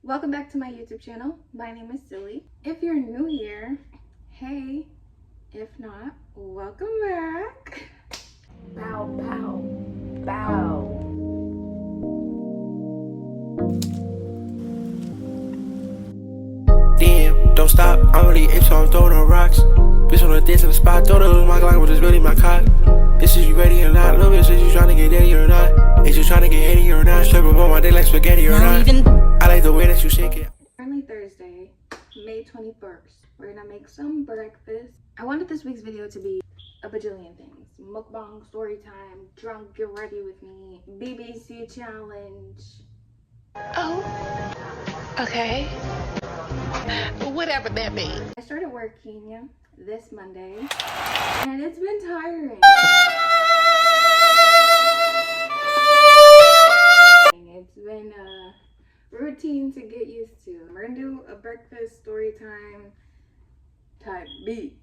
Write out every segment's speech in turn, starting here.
Welcome back to my YouTube channel. My name is Silly. If you're new here, hey. If not, welcome back. Bow, bow, bow. Damn, don't stop, I'm really ape, so I'm throwing the rocks. Bitch on the dance in the spot, throw the my Glock, but it's really my cock. This is you ready or not? Little bitch, is you trying to get daddy or not? Is you trying to get heady or not? Strip up on my dick like spaghetti or not? I like the way that you shake it. Currently Thursday, May 21st. We're gonna make some breakfast. I wanted this week's video to be a bajillion things. Mukbang, story time, drunk, get ready with me, BBC challenge. Oh, okay. Whatever that means. I started working this Monday, and it's been tiring. It's been a routine to get used to. We're gonna do a breakfast story time type beat.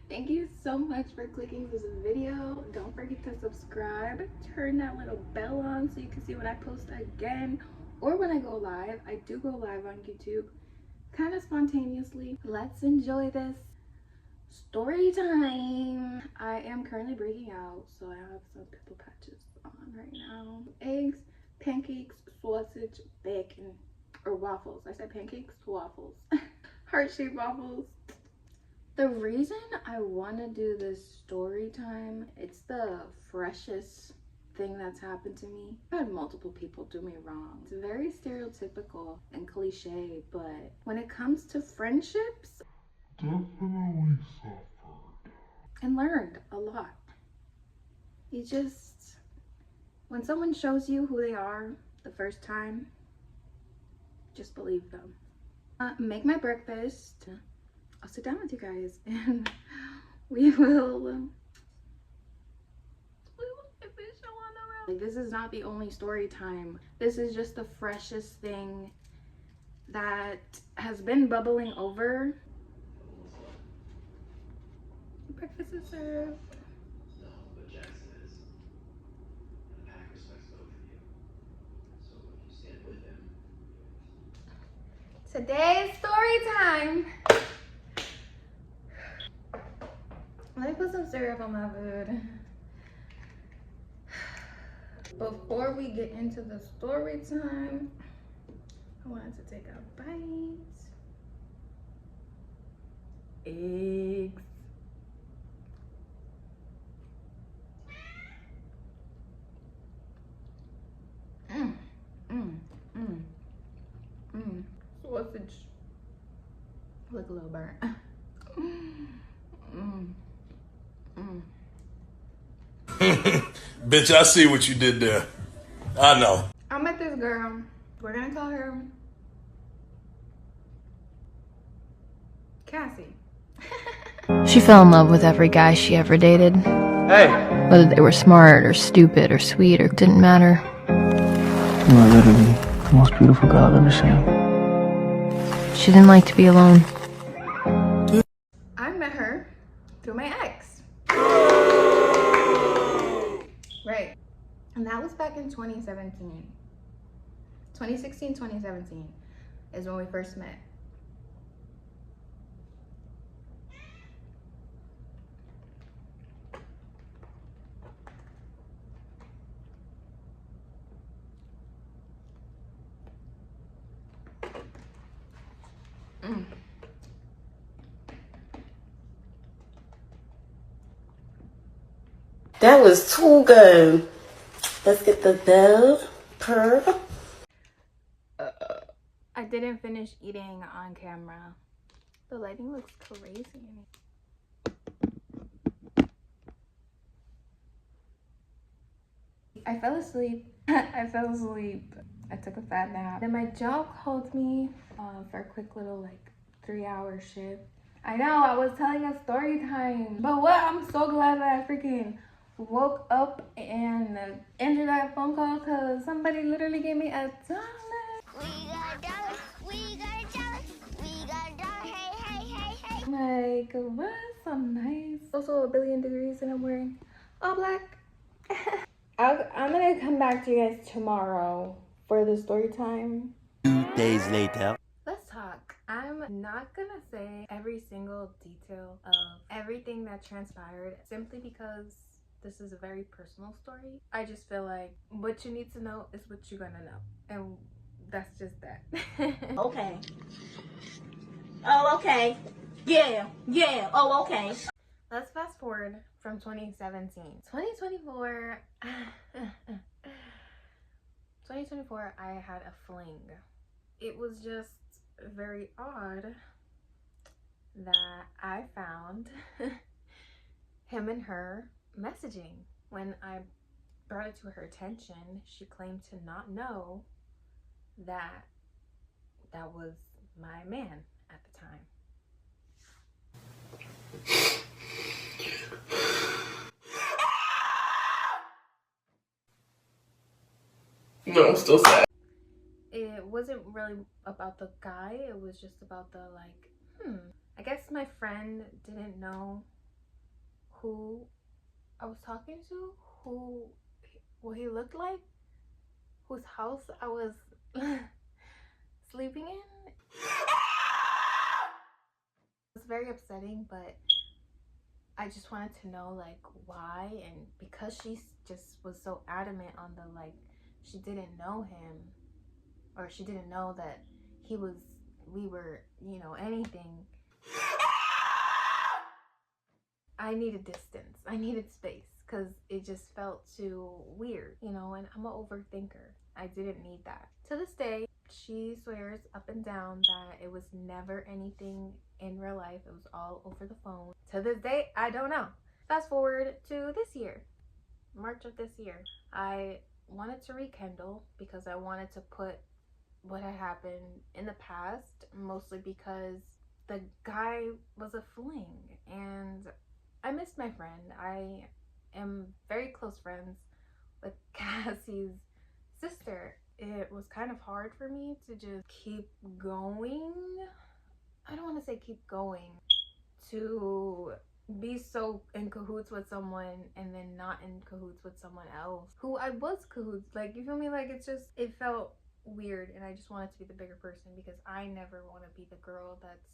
Thank you so much for clicking this video. Don't forget to subscribe. Turn that little bell on so you can see when I post again or when I go live. I do go live on YouTube kind of spontaneously. Let's enjoy this story time. I am currently breaking out, so I have some pimple patches on right now. Eggs, pancakes, sausage, bacon, or waffles. I said pancakes, waffles. Heart-shaped waffles. The reason I want to do this story time, it's the freshest thing that's happened to me. I've had multiple people do me wrong. It's very stereotypical and cliche, but when it comes to friendships, definitely suffered. and learned a lot. You just, when someone shows you who they are the first time, just believe them. Make my breakfast. I'll sit down with you guys and we will get this show on the road. Like, this is not the only story time. This is just the freshest thing that has been bubbling over. Breakfast is served. Today's story time. Let me put some syrup on my food. Before we get into the story time, I wanted to take a bite. Eggs. Sausage. Look a little burnt. Bitch, I see what you did there. I know. I met this girl. We're gonna call her Cassie. She fell in love with every guy she ever dated. Hey. Whether they were smart or stupid or sweet or didn't matter. You are literally the most beautiful girl I've ever seen. She didn't like to be alone. I met her through my ex. Right. And that was back in 2017. 2016, 2017 is when we first met. That was too good. Let's get the bell purr. I didn't finish eating on camera. The lighting looks crazy. I fell asleep. I fell asleep. I took a fat nap. Then my job called me for a quick little 3-hour shift. I know, I was telling a story time. But what? I'm so glad that I freaking woke up and answered that phone call because somebody literally gave me $1. We got $1, we got $1, we got $1, hey, hey, hey, hey. Like, what? So nice. Also a billion degrees and I'm wearing all black. I'm gonna come back to you guys tomorrow for the story time. 2 days later. Let's talk. I'm not gonna say every single detail of everything that transpired simply because this is a very personal story. I just feel like what you need to know is what you're gonna know, and that's just that. Okay. Oh, okay. Yeah. Oh, okay. Let's fast forward from 2017. 2024. 2024, I had a fling. It was just very odd that I found him and her messaging. When I brought it to her attention, she claimed to not know that that was my man at the time. No, I'm still sad. It wasn't really about the guy, it was just about the like, I guess my friend didn't know who I was talking to, what he looked like, whose house I was sleeping in. It was very upsetting, but I just wanted to know like why, and because she just was so adamant on the like she didn't know him, or she didn't know that we were, you know, anything. I needed distance. I needed space because it just felt too weird, you know, and I'm an overthinker. I didn't need that. To this day, she swears up and down that it was never anything in real life. It was all over the phone. To this day, I don't know. Fast forward to this year, March of this year. I wanted to rekindle because I wanted to put what had happened in the past, mostly because the guy was a fling and I missed my friend. I am very close friends with Cassie's sister. It was kind of hard for me to just keep going. I don't want to say keep going, to be so in cahoots with someone and then not in cahoots with someone else who I was cahoots. Like, you feel me? Like, it's just, it felt weird, and I just wanted to be the bigger person because I never want to be the girl that's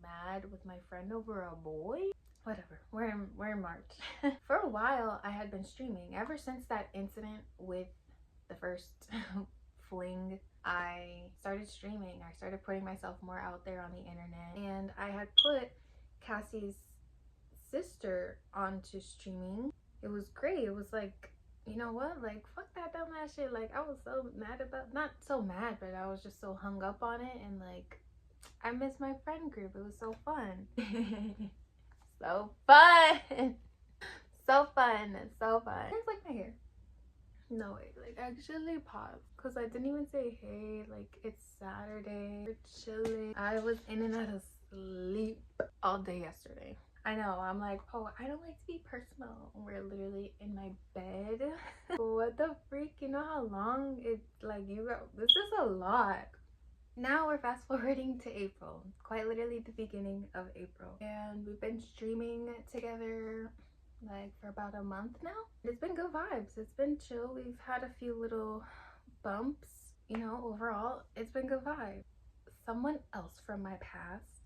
mad with my friend over a boy. Whatever, we're in March. For a while I had been streaming. Ever since that incident with the first fling, I started streaming. I started putting myself more out there on the internet, and I had put Cassie's sister onto streaming. It was great. It was like, you know what, like, fuck that dumbass shit. Like, I was so mad about, not so mad, but I was just so hung up on it, and like, I miss my friend group. It was so fun. So fun. So fun. So fun. It's like my hair. No, wait, like, actually pause, because I didn't even say hey. Like, it's Saturday, we're chilling. I was in and out of sleep all day yesterday. I know, I'm like, oh, I don't like to be personal. We're literally in my bed. What the freak? You know how long it's like, you go, this is a lot. Now we're fast forwarding to April, quite literally the beginning of April, and we've been streaming together like for about a month now. It's been good vibes. It's been chill. We've had a few little bumps, you know. Overall, it's been good vibes. Someone else from my past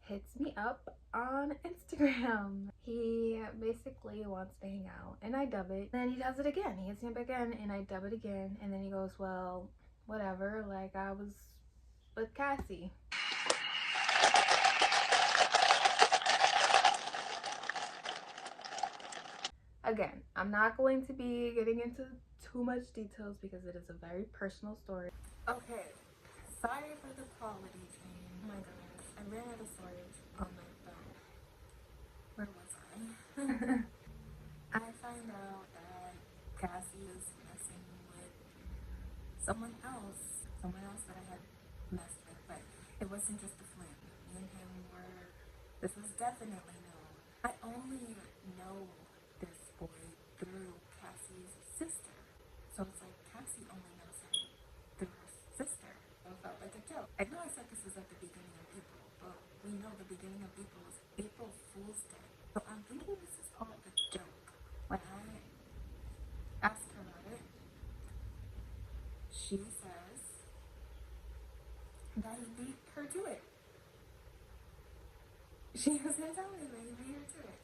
hits me up on Instagram. He basically wants to hang out, and I dub it. Then he does it again. He hits me up again, and I dub it again. And then he goes, well, whatever, like, I was with Cassie. Again, I'm not going to be getting into too much details because it is a very personal story. Okay, sorry for the quality change. Oh my goodness, I ran out of storage on my phone. Where was I? I find out that Cassie is messing with someone else that I had messed with, but it wasn't just a fling. Me and him were, this was definitely known. I only know this boy through Cassie's sister. So it's like Cassie only knows him through her sister. So it felt like a joke. I know I said this was at the beginning of April, but we know the beginning of April is April Fool's Day. So I'm thinking this is all a joke. When I asked her about it, she says that he beat her to it. She was gonna tell me that he beat her to it.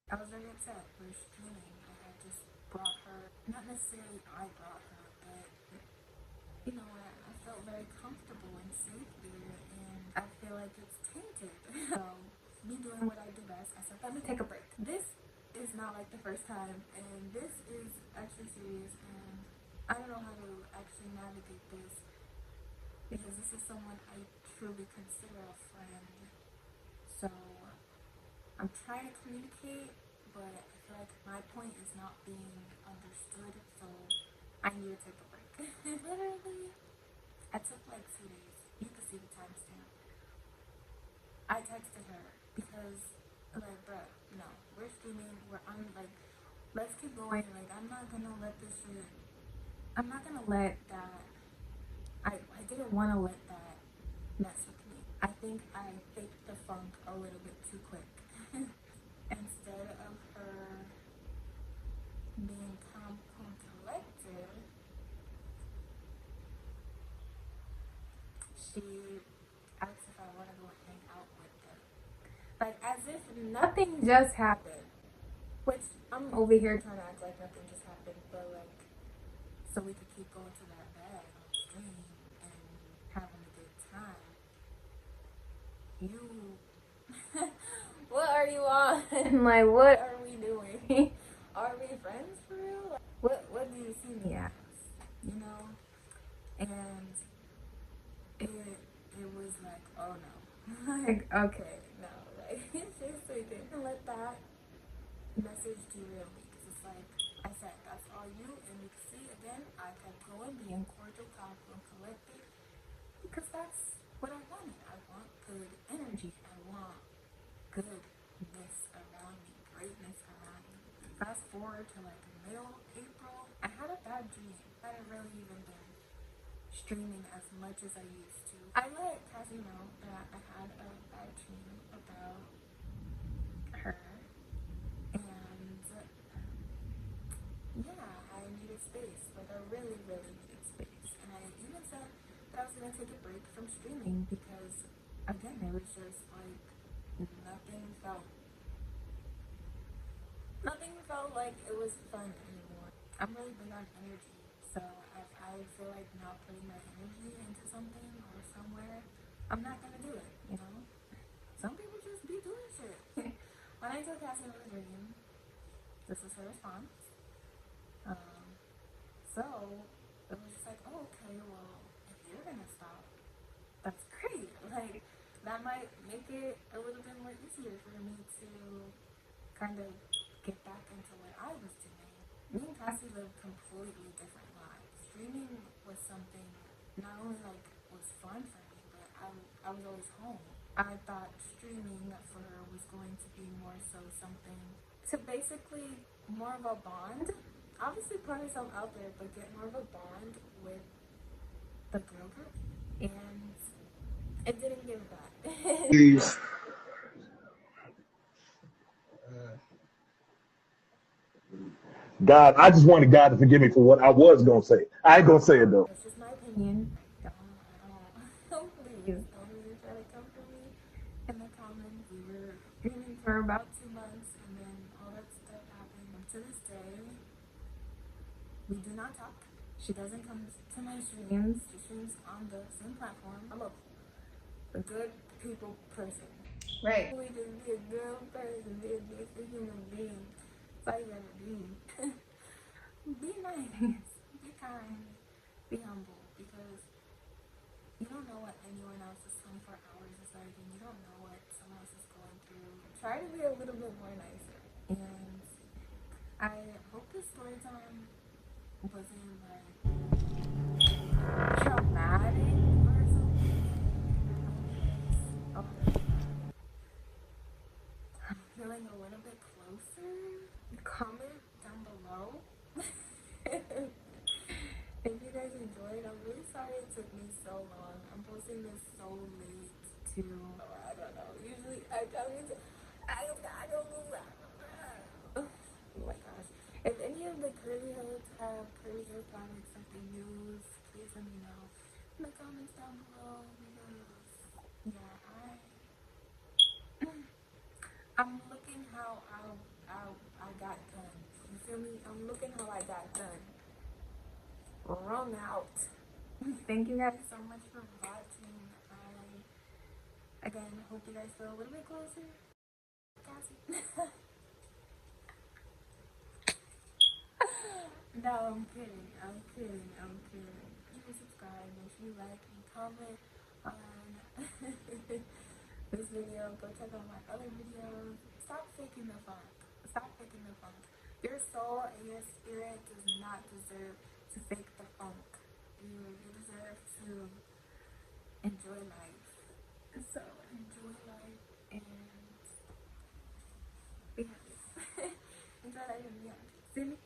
I was very upset. We're streaming. I had just brought her, not necessarily I brought her, but you know, I felt very comfortable and safe there, and I feel like it's tainted. So, me doing what I do best, I said, let me take a break. This is not like the first time, and this is actually serious, and I don't know how to actually navigate this, because this is someone I truly consider a friend. So, I'm trying to communicate, but I feel like my point is not being understood, so I need to take a break. Literally, I took like 2 days. You can see the timestamp. I texted her because, like, bruh, no, we're streaming, like, let's keep going. Like, I'm not gonna let this shit, I'm not gonna let that, I didn't want to let that mess with me. I think I faked the funk a little bit too quick. Instead of her being calm, cool, collected, she asked if I want to go hang out with them. Like, as if nothing just happened. Which, I'm over here trying to act like nothing just happened, but like, so we could keep going to that bed on stream and having a good time. You, what are you on? Like, what are we doing? Are we friends for real? Like, what do you see me as? You know? And it was like, oh no. Like, okay, no. Like, seriously, didn't let that message derail me. Because it's like, I said, that's all you. And you can see, again, I kept going, being cordial, calm, and collected. Because that's what I wanted. I want good energy. I want goodness around me, greatness around me. Fast forward to like middle April, I had a bad dream. I hadn't really even been streaming as much as I used to. I let Cassie know that I had a bad dream about her, and yeah, I needed space. Like, I really, really needed space. And I even said that I was gonna take a break from streaming because, again, it was just like nothing felt like it was fun anymore. I'm really big on energy, so if I feel like not putting my energy into something or somewhere, I'm not gonna do it, you know? Some people just be doing shit. When I told Cassie about the dream, this was her response. So it was just like, oh, okay, well, if you're gonna stop, that's great. Like, that might make it a little bit more easier for me to kind of get back into what I was doing. Me and Cassie lived completely different lives. Streaming was something not only like was fun for me, but I was always home. I thought streaming for her was going to be more so something to basically more of a bond. Obviously put herself out there, but get more of a bond with the girl group. And it didn't give that. Please. God, I just wanted God to forgive me for what I was gonna say. I ain't gonna say it though. It's just my opinion. Don't please don't even try to come for me in the comments. We were streaming for about 2 months, and then all that stuff happened. And to this day, we do not talk. She doesn't come to my streams. She streams on the same platform. I'm a good people person. Right. We just be a good person. Be a human being. That's all you gotta be. Be nice. Be kind. Be humble. Because you don't know what anyone else's 24 hours is like, and you don't know what someone else is going through. Try to be a little bit more nicer. And I hope this story time wasn't like traumatic or something. I'm feeling a little bit closer. Comment down below if you guys enjoyed. I'm really sorry it took me so long. I'm posting this so late too. I don't know. Usually I don't know. Oh my gosh. If any of the curly heads have curly hair products that they use, please let me know in the comments down below, because yeah, I'm looking how I got done. You feel me? I'm looking how I got done. Wrong out. Thank you guys so much for watching. I again hope you guys feel a little bit closer. Cassie. No, I'm kidding. I'm kidding. I'm kidding. Please subscribe. Make sure you like and comment on this video. Go check out my other videos. Stop faking the funk. Stop faking the funk. Your soul and your spirit does not deserve to fake the funk. You deserve to enjoy life. So enjoy life and be happy. Enjoy life and be happy. See me?